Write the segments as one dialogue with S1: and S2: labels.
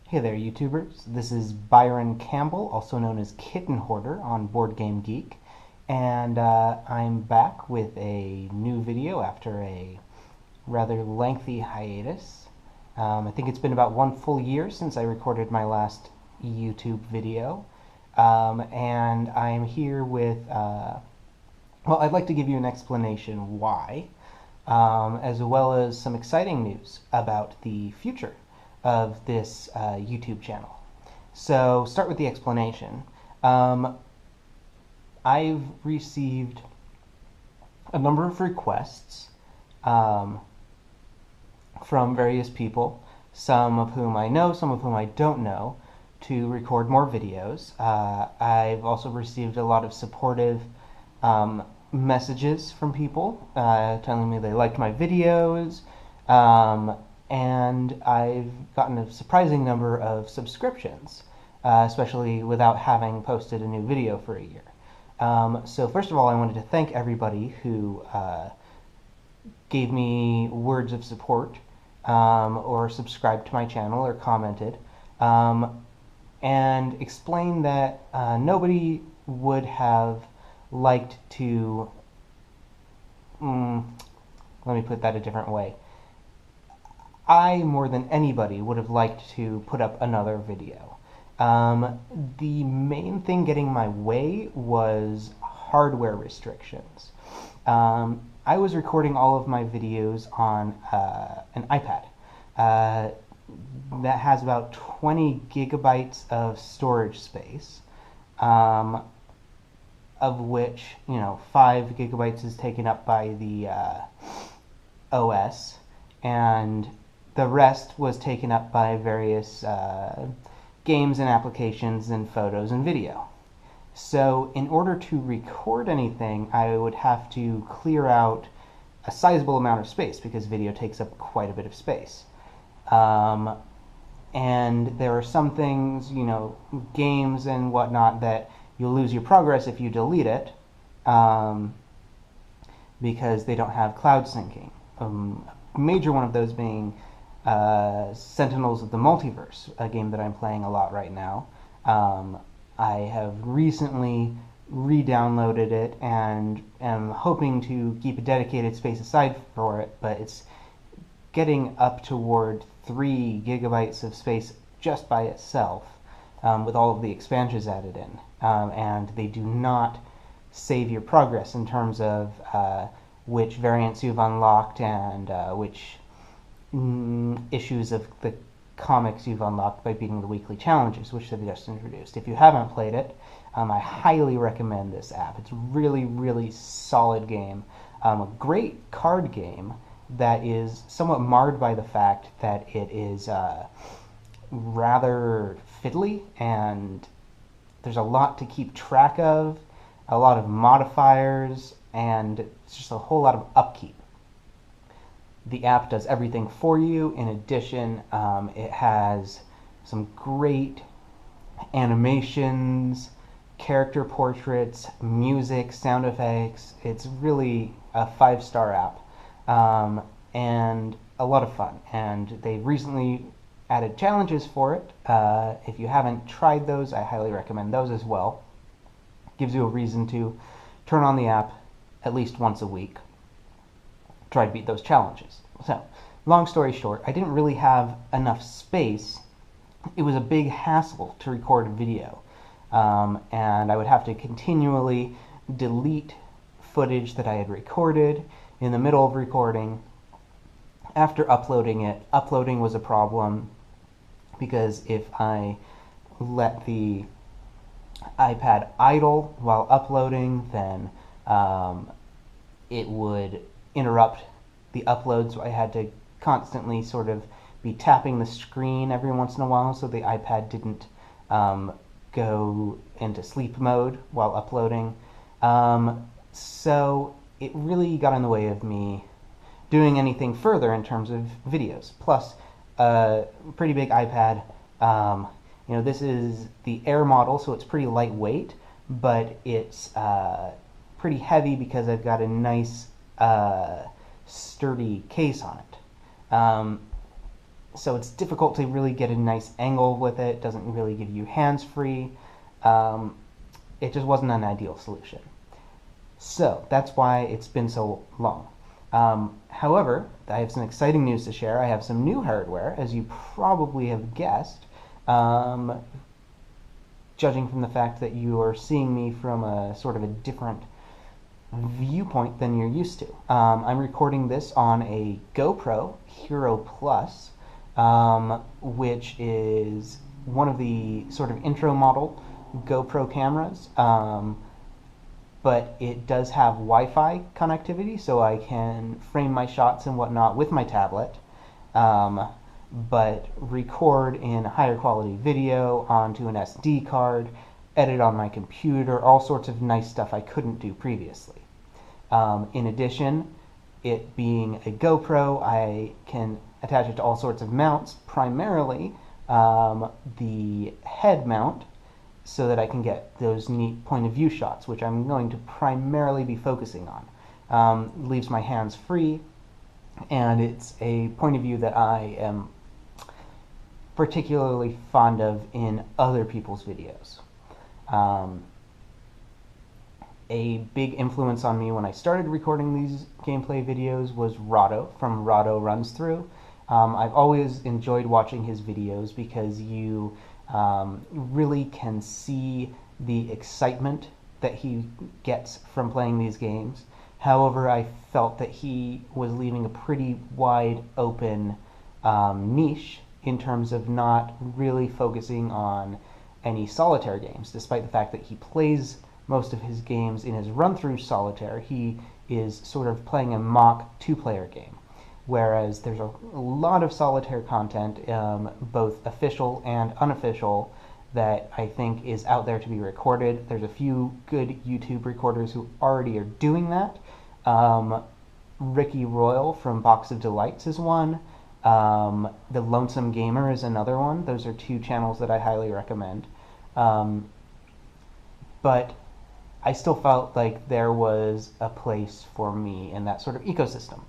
S1: Hey there, YouTubers. This is Byron Campbell, also known as Kitten Hoarder on Board Game Geek, and I'm back with a new video after a rather lengthy hiatus. I think it's been about 1 full year since I recorded my last YouTube video, and I'm here with, well, I'd like to give you an explanation why, as well as some exciting news about the future of this YouTube channel. So start with the explanation. I've received a number of requests from various people, some of whom I know, some of whom I don't know, to record more videos. I've also received a lot of supportive messages from people telling me they liked my videos, and I've gotten a surprising number of subscriptions, especially without having posted a new video for a year. So first of all, I wanted to thank everybody who gave me words of support, or subscribed to my channel or commented, and explain that nobody would have liked to, let me put that a different way. I, more than anybody, would have liked to put up another video. The main thing getting my way was hardware restrictions. I was recording all of my videos on an iPad that has about 20 gigabytes of storage space, of which, 5 gigabytes is taken up by the OS, and the rest was taken up by various games and applications and photos and video. So in order to record anything, I would have to clear out a sizable amount of space because video takes up quite a bit of space. And there are some things, games and whatnot, that you'll lose your progress if you delete it, because they don't have cloud syncing. A major one of those being Sentinels of the Multiverse, a game that I'm playing a lot right now. I have recently re-downloaded it and am hoping to keep a dedicated space aside for it, but it's getting up toward 3 gigabytes of space just by itself, with all of the expansions added in. And they do not save your progress in terms of which variants you've unlocked and which issues of the comics you've unlocked by beating the weekly challenges, which they've just introduced. If you haven't played it, I highly recommend this app. It's a really, really solid game. A great card game that is somewhat marred by the fact that it is rather fiddly, and there's a lot to keep track of, a lot of modifiers, and it's just a whole lot of upkeep. The app does everything for you. In addition, it has some great animations, character portraits, music, sound effects. It's really a 5-star app, and a lot of fun. And they recently added challenges for it. If you haven't tried those, I highly recommend those as well. Gives you a reason to turn on the app at least once a week. Try to beat those challenges. So, long story short, I didn't really have enough space. It was a big hassle to record a video, and I would have to continually delete footage that I had recorded in the middle of recording. After uploading it, uploading was a problem because if I let the iPad idle while uploading, then it would interrupt the upload, so I had to constantly sort of be tapping the screen every once in a while so the iPad didn't go into sleep mode while uploading. So it really got in the way of me doing anything further in terms of videos. Plus, a pretty big iPad. This is the Air model, so it's pretty lightweight, but it's pretty heavy because I've got a nice sturdy case on it. So it's difficult to really get a nice angle with it. It doesn't really give you hands-free. It just wasn't an ideal solution. So that's why it's been so long. However, I have some exciting news to share. I have some new hardware, as you probably have guessed, judging from the fact that you are seeing me from a sort of a different viewpoint than you're used to. I'm recording this on a GoPro Hero Plus, which is one of the sort of intro model GoPro cameras, but it does have Wi-Fi connectivity, so I can frame my shots and whatnot with my tablet, but record in higher quality video onto an SD card, edit on my computer, all sorts of nice stuff I couldn't do previously. In addition, it being a GoPro, I can attach it to all sorts of mounts, primarily the head mount, so that I can get those neat point of view shots, which I'm going to primarily be focusing on. Leaves my hands free, and it's a point of view that I am particularly fond of in other people's videos. A big influence on me when I started recording these gameplay videos was Rahdo from Rahdo Runs Through. I've always enjoyed watching his videos because you really can see the excitement that he gets from playing these games. However, I felt that he was leaving a pretty wide open niche in terms of not really focusing on any solitaire games. Despite the fact that he plays most of his games in his run-through solitaire, he is sort of playing a mock two-player game. Whereas there's a lot of solitaire content, both official and unofficial, that I think is out there to be recorded. There's a few good YouTube recorders who already are doing that. Ricky Royal from Box of Delights is one. The Lonesome Gamer is another one. Those are two channels that I highly recommend. But I still felt like there was a place for me in that sort of ecosystem.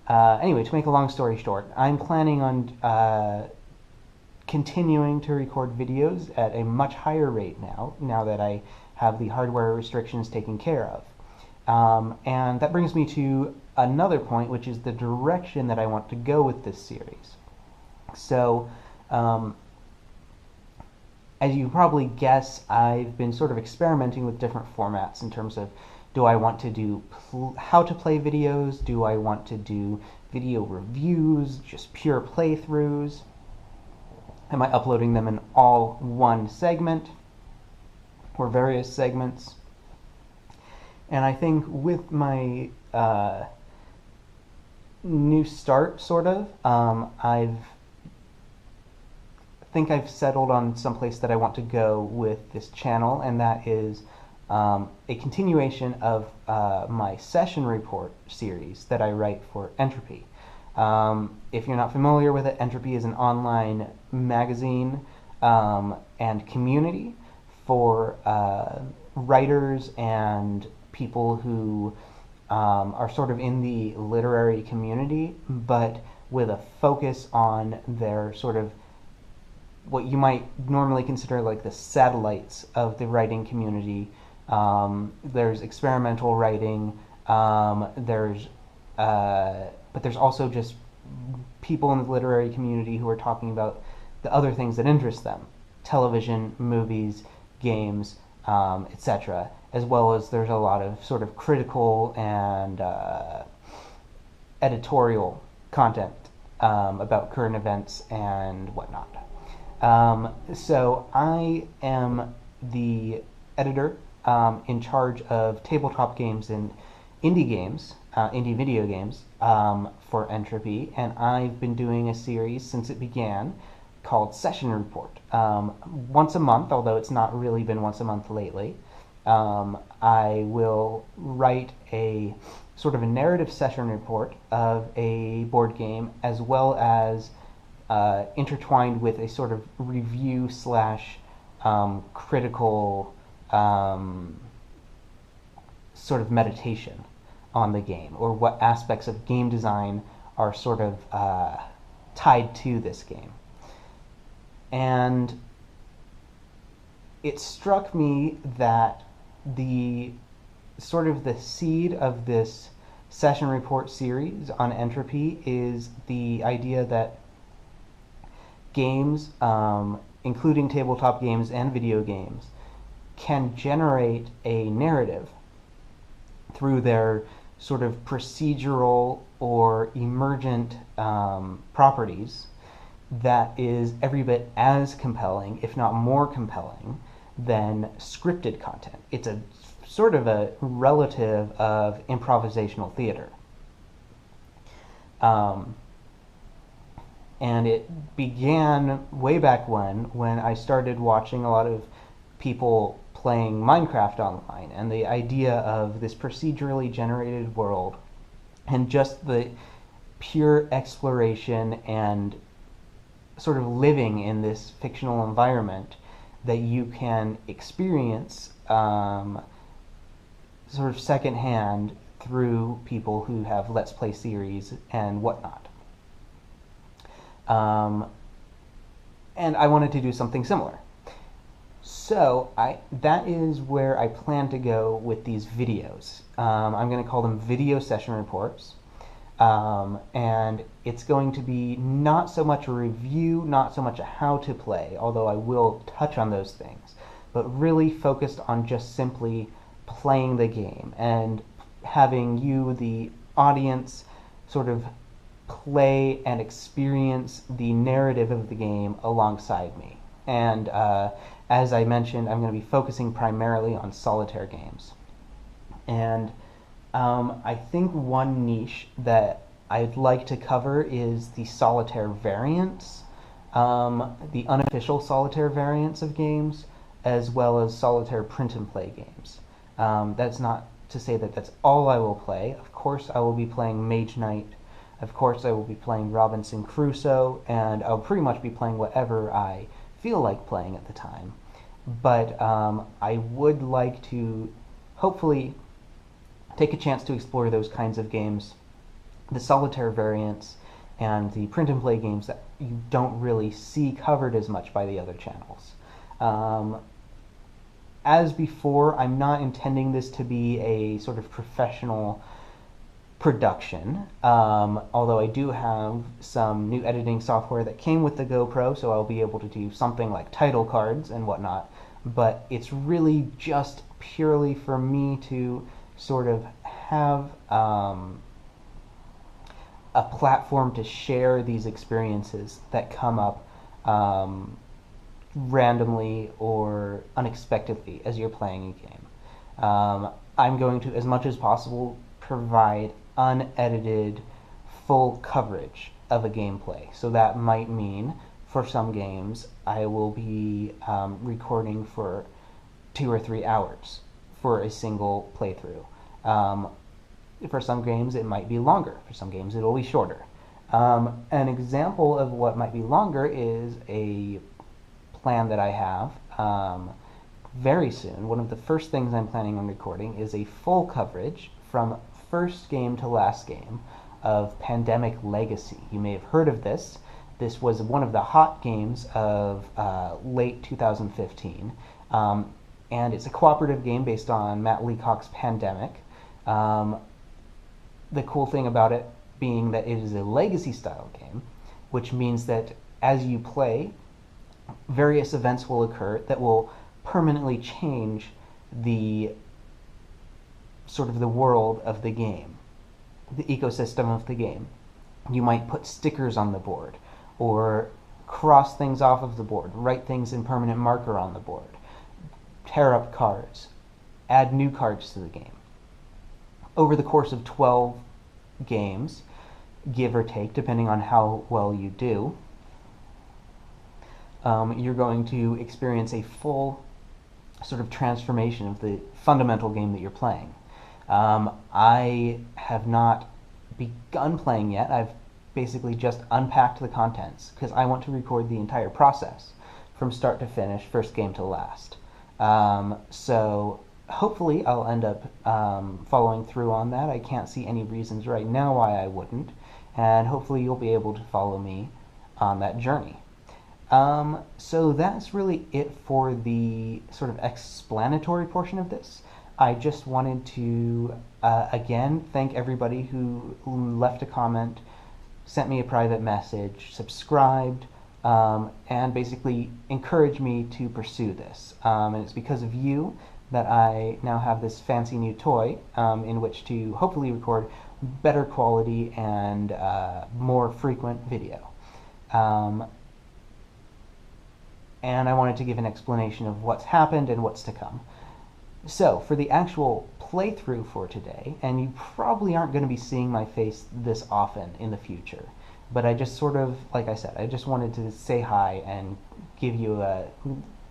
S1: Anyway, to make a long story short, I'm planning on continuing to record videos at a much higher rate now that I have the hardware restrictions taken care of. And that brings me to another point, which is the direction that I want to go with this series. So, as you probably guess, I've been sort of experimenting with different formats in terms of, do I want to do how to play videos? Do I want to do video reviews, just pure playthroughs? Am I uploading them in all one segment or various segments? And I think with my new start, sort of, I think I've settled on someplace that I want to go with this channel, and that is a continuation of my session report series that I write for Entropy. If you're not familiar with it, Entropy is an online magazine and community for writers and people who are sort of in the literary community, but with a focus on their sort of what you might normally consider like the satellites of the writing community. There's experimental writing, but there's also just people in the literary community who are talking about the other things that interest them: television, movies, games, etc. As well as there's a lot of sort of critical and editorial content about current events and whatnot. So I am the editor in charge of tabletop games and indie games, indie video games for Entropy, and I've been doing a series since it began called Session Report. Once a month, although it's not really been once a month lately, I will write a sort of a narrative session report of a board game, as well as intertwined with a sort of review slash critical sort of meditation on the game, or what aspects of game design are sort of tied to this game. And it struck me that the sort of the seed of this session report series on entropy is the idea that games, including tabletop games and video games, can generate a narrative through their sort of procedural or emergent properties that is every bit as compelling, if not more compelling, than scripted content. It's a sort of a relative of improvisational theater. And it began way back when I started watching a lot of people playing Minecraft online, and the idea of this procedurally generated world and just the pure exploration and sort of living in this fictional environment that you can experience sort of secondhand through people who have Let's Play series and whatnot. And I wanted to do something similar. So that is where I plan to go with these videos. I'm going to call them video session reports. And it's going to be not so much a review, not so much a how to play, although I will touch on those things, but really focused on just simply playing the game and having you, the audience, sort of play and experience the narrative of the game alongside me. And as I mentioned, I'm going to be focusing primarily on solitaire games. And I think one niche that I'd like to cover is the solitaire variants, the unofficial solitaire variants of games, as well as solitaire print and play games. That's not to say that that's all I will play. Of course, I will be playing Mage Knight. Of course, I will be playing Robinson Crusoe, and I'll pretty much be playing whatever I feel like playing at the time. But I would like to hopefully take a chance to explore those kinds of games, the solitaire variants, and the print and play games that you don't really see covered as much by the other channels. As before, I'm not intending this to be a sort of professional production, although I do have some new editing software that came with the GoPro, so I'll be able to do something like title cards and whatnot, but it's really just purely for me to sort of have a platform to share these experiences that come up randomly or unexpectedly as you're playing a game. I'm going to, as much as possible, provide unedited full coverage of a gameplay. So that might mean for some games I will be recording for 2 or 3 hours for a single playthrough. For some games it might be longer, for some games it'll be shorter. An example of what might be longer is a plan that I have very soon. One of the first things I'm planning on recording is a full coverage from first game to last game of Pandemic Legacy. You may have heard of this. This was one of the hot games of late 2015. And it's a cooperative game based on Matt Leacock's Pandemic. The cool thing about it being that it is a legacy style game, which means that as you play, various events will occur that will permanently change the sort of the world of the game, the ecosystem of the game. You might put stickers on the board, or cross things off of the board, write things in permanent marker on the board, tear up cards, add new cards to the game. Over the course of 12 games, give or take, depending on how well you do, you're going to experience a full sort of transformation of the fundamental game that you're playing. I have not begun playing yet. I've basically just unpacked the contents because I want to record the entire process from start to finish, first game to last. So hopefully I'll end up following through on that. I can't see any reasons right now why I wouldn't, and hopefully you'll be able to follow me on that journey. So that's really it for the sort of explanatory portion of this. I just wanted to, again, thank everybody who left a comment, sent me a private message, subscribed, and basically encouraged me to pursue this. And it's because of you that I now have this fancy new toy in which to hopefully record better quality and more frequent video. And I wanted to give an explanation of what's happened and what's to come. So, for the actual playthrough for today, and you probably aren't going to be seeing my face this often in the future, but I just sort of, like I said, I just wanted to say hi and give you a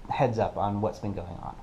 S1: heads up on what's been going on.